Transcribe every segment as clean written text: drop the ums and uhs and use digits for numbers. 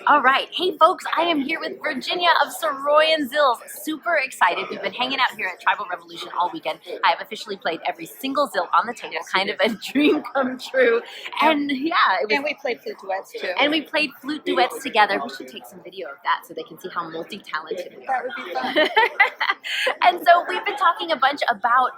All right. Hey, folks, I am here with Virginia of Saroyan Zills. Super excited. We've been hanging out here at Tribal Revolution all weekend. I have officially played every single Zill on the table, kind of a dream come true. And yeah, it was. And we played flute duets too. And we played flute duets together. We should take some video of that so they can see how multi-talented we are. That would be fun. And so we've been talking a bunch about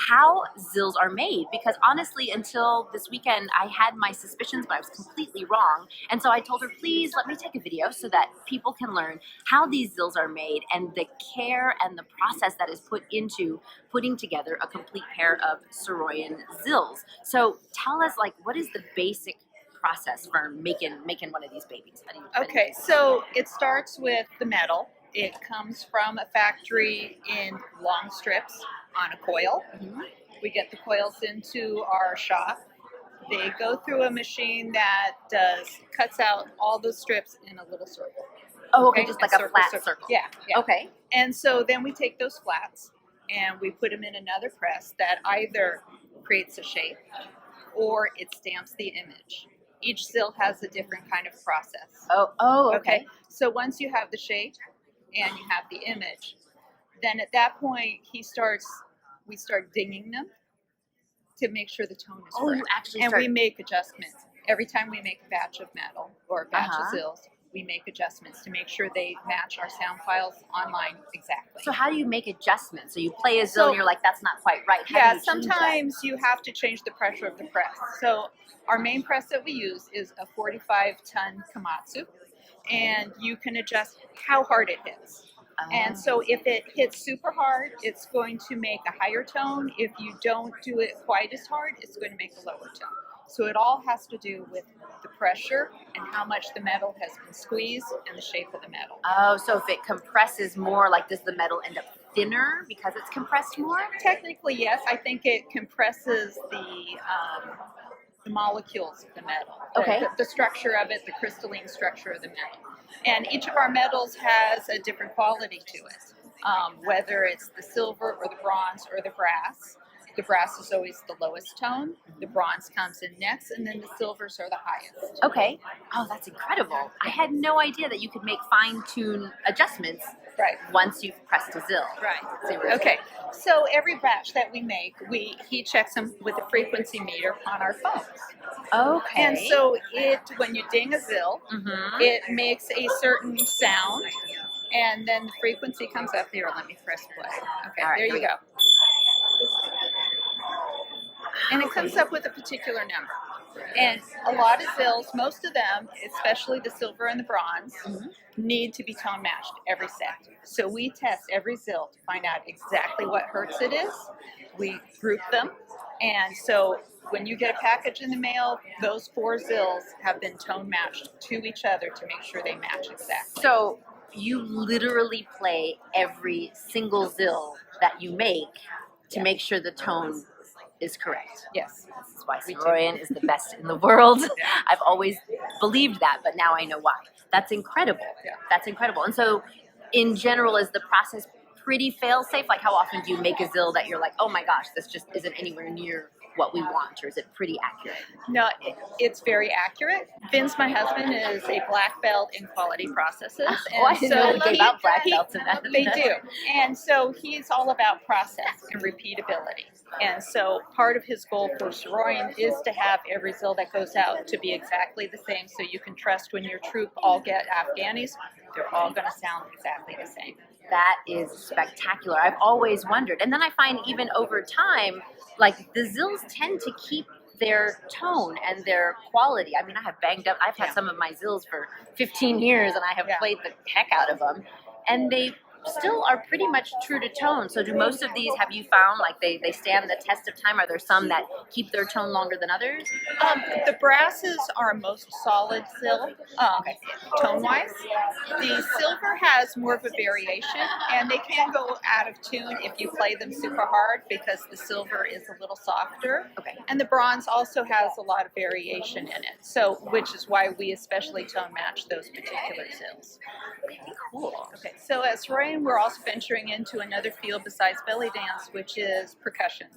how Zills are made, because honestly, until this weekend, I had my suspicions, but I was completely wrong. And so I told her, please let me take a video so that people can learn how these Zills are made and the care and the process that is put into putting together a complete pair of Saroyan Zills. So tell us, like, what is the basic process for making one of these babies? How do you Okay, so it starts with the metal. It comes from a factory in long strips on a coil. Mhm. We get the coils into our shop. They go through a machine that cuts out all the strips in a little circle. Oh, okay, just like a Circle, flat circle. Yeah, yeah. Okay. And so then we take those flats and we put them in another press that either creates a shape or it stamps the image. Each Zill has a different kind of process. Oh, okay. So once you have the shape and you have the image, then at that point we start dinging them to make sure the tone is Oh, correct. you actually And start. we make adjustments. Every time we make a batch of metal or a batch Uh-huh. of Zills, we make adjustments to make sure they match our sound files online exactly. So how do you make adjustments? So you play a Zill So- and you're like, that's not quite right. How do Yeah, you change that? sometimes you have to change the pressure of the press. So our main press that we use is a 45-ton Komatsu, and you can adjust how hard it hits. And so if it hits super hard, it's going to make a higher tone. If you don't do it quite as hard, it's going to make a lower tone. So it all has to do with the pressure and how much the metal has been squeezed and the shape of the metal. Oh, so if it compresses more, like, does the metal end up thinner because it's compressed more? Technically, yes. I think it compresses the molecules of the metal. Okay. The structure of it, the crystalline structure of the metal. And each of our metals has a different quality to it, whether it's the silver or the bronze or the brass. The brass is always the lowest tone, the bronze comes in next, and then the silvers are the highest. Okay. Oh, that's incredible. I had no idea that you could make fine-tune adjustments Right. once you've pressed a Zill. Right. Seriously. Okay. So every batch that we make, he checks them with a frequency meter on our phones. Okay. And so when you ding a Zill, Mhm. it makes a certain sound, and then the frequency comes up here. Let me press play. Okay, All right, there you here we go. And it comes up with a particular number. And a lot of Zills, most of them, especially the silver and the bronze, need to be tone matched every set. So we test every Zill to find out exactly what hertz it is. We group them. And so when you get a package in the mail, those 4 Zills have been tone matched to each other to make sure they match exactly. So you literally play every single Zill that you make to make sure the tone is correct. Yes. This is why We do. Saroyan is the best in the world. Yeah. I've always believed that, but now I know why. That's incredible. Yeah. That's incredible. And so, in general, is the process pretty fail-safe? Like, how often do you make a Zill that you're like, oh my gosh, this just isn't anywhere near what we want, or is it pretty accurate? No, it's very accurate. Vince, my husband, is a black belt in quality processes. Oh, I didn't know they gave out black belts in that. They do. And so he's all about process and repeatability. And so part of his goal for Saroyan is to have every Zill that goes out to be exactly the same, so you can trust when your troop all get Afghanis, they're all going to sound exactly the same. That is spectacular. I've always wondered. And then I find even over time, like, the Zills tend to keep their tone and their quality. I mean, I have banged up, I've had some of my Zills for 15 years and I have played the heck out of them. And they still are pretty much true to tone. So do most of these, have you found, like, they stand the test of time? Are there some that keep their tone longer than others? The brasses are most solid Zill, tone-wise. The silver has more of a variation, and they can go out of tune if you play them super hard because the silver is a little softer. Okay. And the bronze also has a lot of variation in it, so which is why we especially tone match those particular Zills. Okay, cool. Okay, so at Saroyan, we're also venturing into another field besides belly dance, which is percussion.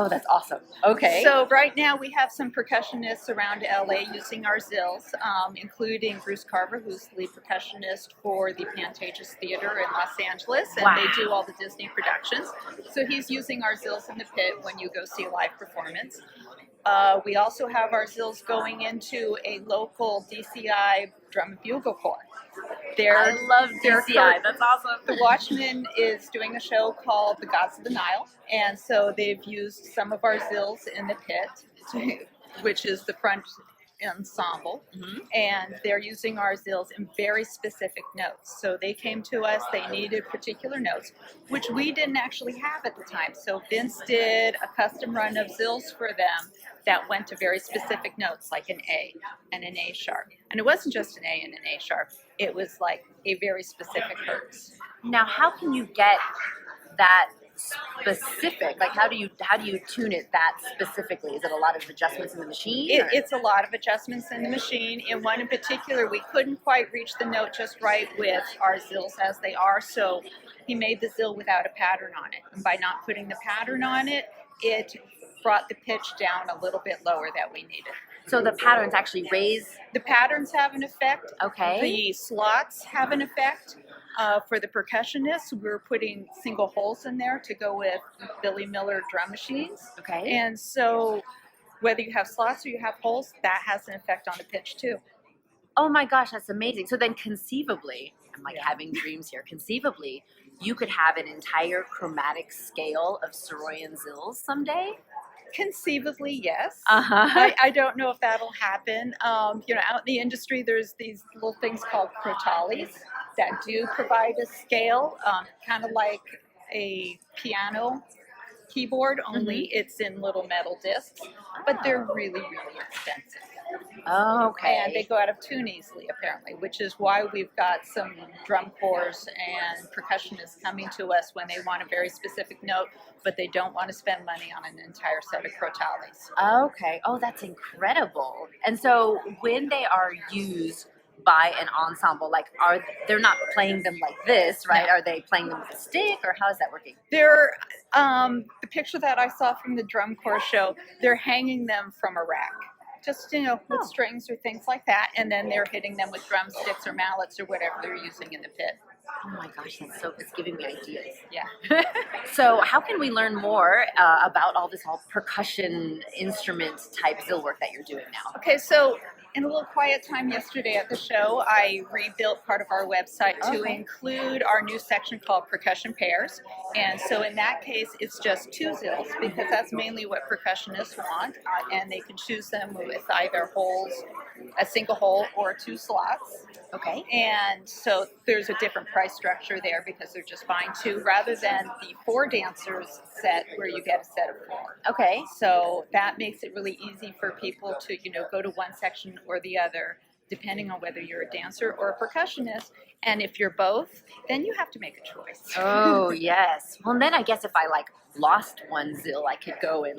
Oh, that's awesome. Okay. So right now we have some percussionists around LA using our zills, including Bruce Carver, who's the lead percussionist for the Pantages Theater in Los Angeles, and Wow. they do all the Disney productions. So he's using our zills in the pit when you go see a live performance. We also have our zills going into a local DCI drum and bugle corps. I love they're DCI. That's awesome. The Watchman is doing a show called The Gods of the Nile, and so they've used some of our zills in the pit, which is the front ensemble, and they're using our zills in very specific notes. So they came to us, they needed particular notes, which we didn't actually have at the time. So Vince did a custom run of zills for them that went to very specific notes, like an A and an A sharp. And it wasn't just an A and an A sharp, it was like a very specific hertz. Now, how can you get that specific? Like, how do you tune it that specifically? Is it a lot of adjustments in the machine? It's a lot of adjustments in the machine. In one in particular, we couldn't quite reach the note just right with our zills as they are, so he made the zill without a pattern on it. And by not putting the pattern on it, it brought the pitch down a little bit lower that we needed. So the patterns actually raise. The patterns have an effect. Okay. The slots have an effect. For the percussionists, we're putting single holes in there to go with Billy Miller drum machines. Okay. And so whether you have slots or you have holes, that has an effect on the pitch too. Oh my gosh, that's amazing. So then conceivably, I'm like Yeah. having dreams here. Conceivably, you could have an entire chromatic scale of Soroyan zills someday. Conceivably, yes. Uh-huh. I don't know if that'll happen. Out in the industry, there's these little things called crotales that do provide a scale, kind of like a piano keyboard, only it's in little metal discs, but they're really, really expensive. Okay. And they go out of tune easily, apparently, which is why we've got some drum corps and percussionists coming to us when they want a very specific note, but they don't want to spend money on an entire set of crotales. Okay. Oh, that's incredible. And so when they are used by an ensemble, like they're not playing them like this, right? No. Are they playing them with a stick, or how is that working? They're the picture that I saw from the drum corps show, they're hanging them from a rack. Just, with strings or things like that, and then they're hitting them with drumsticks or mallets or whatever they're using in the pit. Oh my gosh, it's giving me ideas. Yeah. So how can we learn more about all percussion instrument type zill work that you're doing now? Okay, so in a little quiet time yesterday at the show, I rebuilt part of our website to include our new section called Percussion Pairs. And so in that case, it's just two zills, because that's mainly what percussionists want. And they can choose them with either holes, a single hole, or two slots. Okay. And so there's a different price structure there because they're just buying two rather than the four dancers set where you get a set of four. Okay. So that makes it really easy for people to, go to one section or the other, depending on whether you're a dancer or a percussionist. And if you're both, then you have to make a choice. Oh, yes. Well, then I guess if I lost one zill, I could go and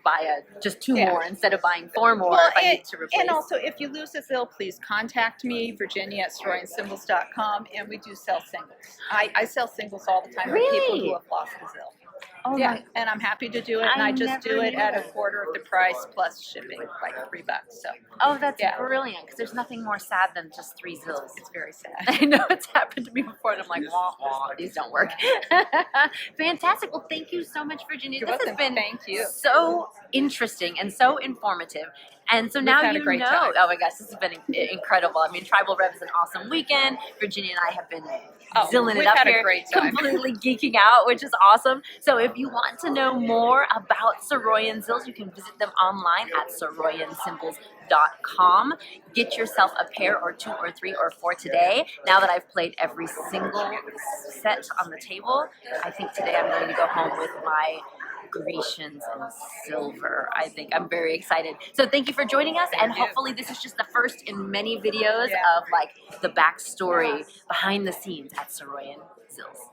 buy just two more instead of buying four more if I need to replace. And also, if you lose a zill, please contact me, Virginia at SoroyanCymbals.com, and we do sell singles. I sell singles all the time for people who have lost a zill. Oh, yeah, and I'm happy to do it, and I just do it at a quarter of the price plus shipping, like $3. So. Oh, that's brilliant, because there's nothing more sad than just three zills. It's very sad. I know it's happened to me before, and I'm like, wah, wah, these don't work. Fantastic. Well, thank you so much, Virginia. This has been so interesting and so informative. And so now you know. Time. Oh my gosh, this has been incredible. I mean, Tribal Rev is an awesome weekend. Virginia and I have been zilling it up here, completely geeking out, which is awesome. So if you want to know more about Soroyan zills, you can visit them online at SoroyanCymbals.com. Get yourself a pair or two or three or four today. Now that I've played every single set on the table, I think today I'm going to go home with my Grecians and silver. I think I'm very excited. So thank you for joining us, and hopefully this is just the first in many videos of the backstory behind the scenes at Soroyan Zills.